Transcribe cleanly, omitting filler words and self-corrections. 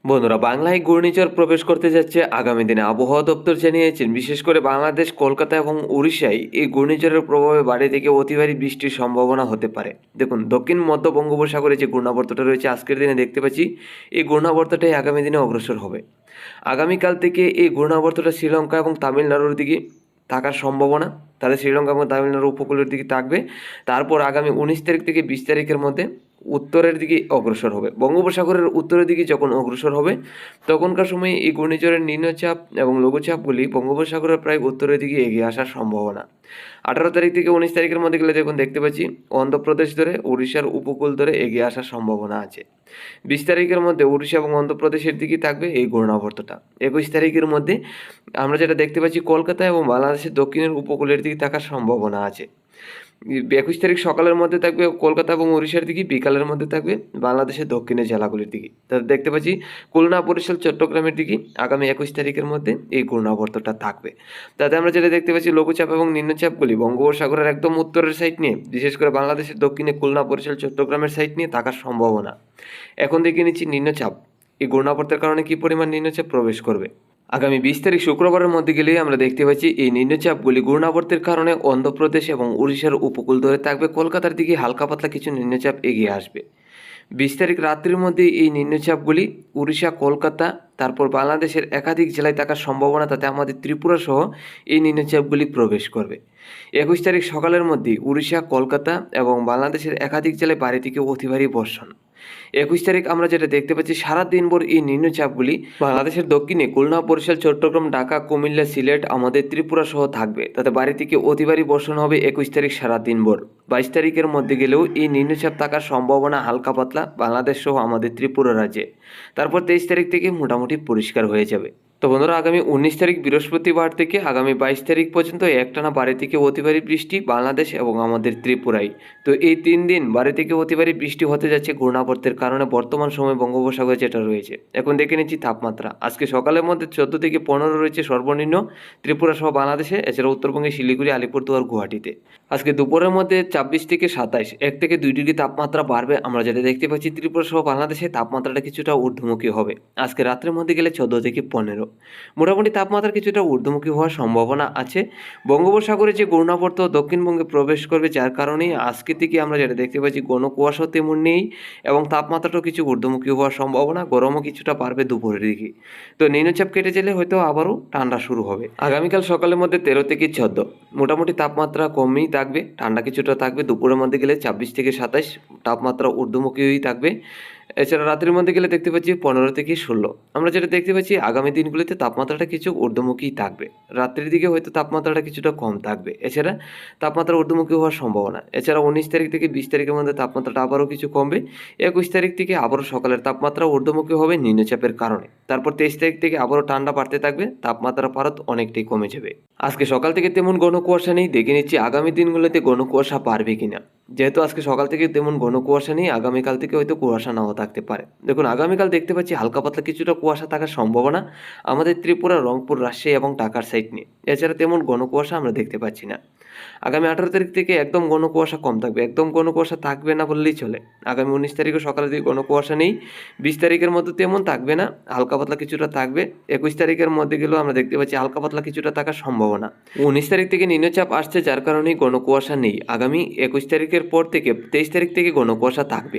বন্ধুরা, বাংলায় ঘূর্ণিঝড় প্রবেশ করতে যাচ্ছে আগামী দিনে। আবহাওয়া দপ্তর জানিয়েছেন, বিশেষ করে বাংলাদেশ, কলকাতা এবং উড়িষ্যায় এই ঘূর্ণিঝড়ের প্রভাবে ভারী থেকে অতি ভারী বৃষ্টির সম্ভাবনা হতে পারে। দেখুন, দক্ষিণ মধ্য বঙ্গোপসাগরে যে ঘূর্ণাবর্তটা রয়েছে আজকের দিনে দেখতে পাচ্ছি, এই ঘূর্ণাবর্তটাই আগামী দিনে অগ্রসর হবে। আগামীকাল থেকে এই ঘূর্ণাবর্তটা শ্রীলঙ্কা এবং তামিলনাড়ুর দিকে থাকার সম্ভাবনা, তাহলে শ্রীলঙ্কা এবং তামিলনাড়ু উপকূলের দিকে থাকবে। তারপর আগামী 19 তারিখ থেকে 20 তারিখের মধ্যে উত্তরের দিকে অগ্রসর হবে। বঙ্গোপসাগরের উত্তরের দিকে যখন অগ্রসর হবে, তখনকার সময়ে এই ঘূর্ণিঝড়ের নিম্নচাপ এবং লঘুচাপগুলি বঙ্গোপসাগরের প্রায় উত্তরের দিকে এগিয়ে আসার সম্ভাবনা। 18 তারিখ থেকে 19 তারিখের মধ্যে গেলে দেখুন দেখতে পাচ্ছি অন্ধ্রপ্রদেশ ধরে উড়িষ্যার উপকূল ধরে এগিয়ে আসার সম্ভাবনা আছে। 20 তারিখের মধ্যে উড়িষ্যা এবং অন্ধ্রপ্রদেশের দিকে থাকবে এই ঘূর্ণাবর্তটা। 21 তারিখের মধ্যে আমরা যেটা দেখতে পাচ্ছি কলকাতা এবং বাংলাদেশের দক্ষিণের উপকূলের দিকে থাকার সম্ভাবনা আছে। 21 তারিখ সকালের মধ্যে থাকবে কলকাতা এবং উড়িষ্যার দিকে, বিকালের মধ্যে থাকবে বাংলাদেশের দক্ষিণের জেলাগুলির দিকে। তাহলে দেখতে পাচ্ছি খুলনা, বরিশাল, চট্টগ্রামের দিকে আগামী 21 তারিখের মধ্যে এই ঘূর্ণাবর্তটা থাকবে। তাতে আমরা যেটা দেখতে পাচ্ছি লঘুচাপ এবং নিম্নচাপগুলি বঙ্গোপসাগরের একদম উত্তরের সাইড নিয়ে, বিশেষ করে বাংলাদেশের দক্ষিণে খুলনা, বরিশাল, চট্টগ্রামের সাইড নিয়ে থাকার সম্ভাবনা। এখন দেখে নিচ্ছি নিম্নচাপ, এই ঘূর্ণাবর্তের কারণে কী পরিমাণ নিম্নচাপ প্রবেশ করবে। আগামী 20 তারিখ শুক্রবারের মধ্যে গেলেই আমরা দেখতে পাচ্ছি এই নিম্নচাপগুলি ঘূর্ণাবর্তের কারণে অন্ধ্রপ্রদেশ এবং উড়িষ্যার উপকূল ধরে থাকবে। কলকাতার দিকে হালকা পাতলা কিছু নিম্নচাপ এগিয়ে আসবে। 20 তারিখ রাত্রির মধ্যে এই নিম্নচাপগুলি উড়িষ্যা, কলকাতা, তারপর বাংলাদেশের একাধিক জেলায় থাকার সম্ভাবনা, তাতে আমাদের ত্রিপুরা সহ এই নিম্নচাপগুলি প্রবেশ করবে। 21 তারিখ সকালের মধ্যে উড়িষ্যা, কলকাতা এবং বাংলাদেশের একাধিক জেলায় ভারী থেকে অতি ভারী বর্ষণ। 21 তারিখ আমরা যেটা দেখতে পাচ্ছি সারা দিনভর এই নিম্নচাপগুলি বাংলাদেশের দক্ষিণে খুলনা, বরিশাল, চট্টগ্রাম, ঢাকা, কুমিল্লা, সিলেট, আমাদের ত্রিপুরা সহ থাকবে। তাতে ভারী থেকে অতি ভারী বর্ষণ হবে 21 তারিখ সারা দিনভর। 22 তারিখের মধ্যে গেলেও এই নিম্নচাপ থাকার সম্ভাবনা হালকা পাতলা বাংলাদেশ সহ আমাদের ত্রিপুরা রাজ্যে। তারপর 23 তারিখ থেকে মোটামুটি পরিষ্কার হয়ে যাবে। তো বন্ধুরা, আগামী 19 তারিখ বৃহস্পতিবার থেকে আগামী 22 তারিখ পর্যন্ত একটানা ভারী থেকে অতি ভারী বৃষ্টি বাংলাদেশ এবং আমাদের ত্রিপুরায়। তো এই 3 দিন ভারী থেকে অতি ভারী বৃষ্টি হতে যাচ্ছে ঘূর্ণাবর্তের কারণে বর্তমান সময় বঙ্গোপসাগরে যেটা রয়েছে। এখন দেখে নিচ্ছি তাপমাত্রা। আজকে সকালের মধ্যে 14 থেকে 15 রয়েছে সর্বনিম্ন ত্রিপুরা সহ বাংলাদেশে, এছাড়া উত্তরবঙ্গে শিলিগুড়ি, আলিপুরদুয়ার, গুয়াহাটিতে। আজকে দুপুরের মধ্যে 24 থেকে 27, 1 থেকে 2 ডিগ্রি তাপমাত্রা বাড়বে। আমরা যেটা দেখতে পাচ্ছি ত্রিপুরা সহ বাংলাদেশে তাপমাত্রাটা কিছুটা ঊর্ধ্বমুখী হবে। আজকে রাত্রের মধ্যে গেলে 14 থেকে 15, মোটামুটি তাপমাত্রা কিছুটা ঊর্ধ্বমুখী হওয়ার সম্ভাবনা আছে। বঙ্গোপসাগরে যে ঘূর্ণাবর্ত দক্ষিণবঙ্গে প্রবেশ করবে, যার কারণেই আজকে থেকে আমরা যেটা দেখতে পাচ্ছি ঘন কুয়াশাও তেমন নেই এবং তাপমাত্রাটাও কিছু ঊর্ধ্বমুখী হওয়ার সম্ভাবনা, গরমও কিছুটা বাড়বে দুপুরের দিকে। তো নিম্নচাপ কেটে গেলে হয়তো আবারও ঠান্ডা শুরু হবে। আগামীকাল সকালের মধ্যে 13 থেকে 14, মোটামুটি তাপমাত্রা কমই থাকবে, ঠান্ডা কিছুটা থাকবে। দুপুরের মধ্যে গেলে 24 থেকে 27, তাপমাত্রা ঊর্ধ্বমুখীই থাকবে। এছাড়া রাত্রির মধ্যে গেলে দেখতে পাচ্ছি 15 থেকে 16। আমরা যেটা দেখতে পাচ্ছি আগামী দিনগুলিতে তাপমাত্রাটা কিছু ঊর্ধ্বমুখীই থাকবে। রাত্রির দিকে হয়তো তাপমাত্রাটা কিছুটা কম থাকবে। এছাড়া তাপমাত্রা ঊর্ধ্বমুখী হওয়ার সম্ভাবনা। এছাড়া 19 তারিখ থেকে 20 তারিখের মধ্যে তাপমাত্রাটা আবারও কিছু কমবে। 21 তারিখ থেকে আবারও সকালের তাপমাত্রা ঊর্ধ্বমুখী হবে নিম্নচাপের কারণে। তারপর 23 তারিখ থেকে আবারও ঠান্ডা বাড়তে থাকবে, তাপমাত্রা ভারত অনেকটাই কমে যাবে। আজকে সকাল থেকে তেমন ঘন কুয়াশা নেই, দেখে নিচ্ছি আগামী দিনগুলোতে ঘন কুয়াশা বাড়বে কিনা। যেহেতু আজকে সকাল থেকে তেমন ঘন কুয়াশা নেই, আগামীকাল থেকে হয়তো কুয়াশা নাও থাকতে পারে। দেখুন, আগামীকাল দেখতে পাচ্ছি হালকা পাতলা কিছুটা কুয়াশা থাকার সম্ভাবনা আমাদের ত্রিপুরা, রংপুর, রাজশাহী এবং ঢাকার সাইড নিয়ে। এছাড়া তেমন ঘন কুয়াশা আমরা দেখতে পাচ্ছি না। আগামী 18 তারিখ থেকে একদম ঘন কুয়াশা কম থাকবে, একদম ঘন কুয়াশা থাকবে না বললেই চলে। আগামী 19 তারিখে সকালের দিকে ঘন কুয়াশা নেই। 20 তারিখের মধ্যে তেমন থাকবে না, হালকা পাতলা কিছুটা থাকবে। 21 তারিখের মধ্যে গেলেও আমরা দেখতে পাচ্ছি হালকা পাতলা কিছুটা থাকার সম্ভাবনা। 19 তারিখ থেকে নিম্নচাপ আসছে, যার কারণেই ঘন কুয়াশা নেই। আগামী 21 তারিখের পর থেকে 23 তারিখ থেকে ঘন কুয়াশা থাকবে।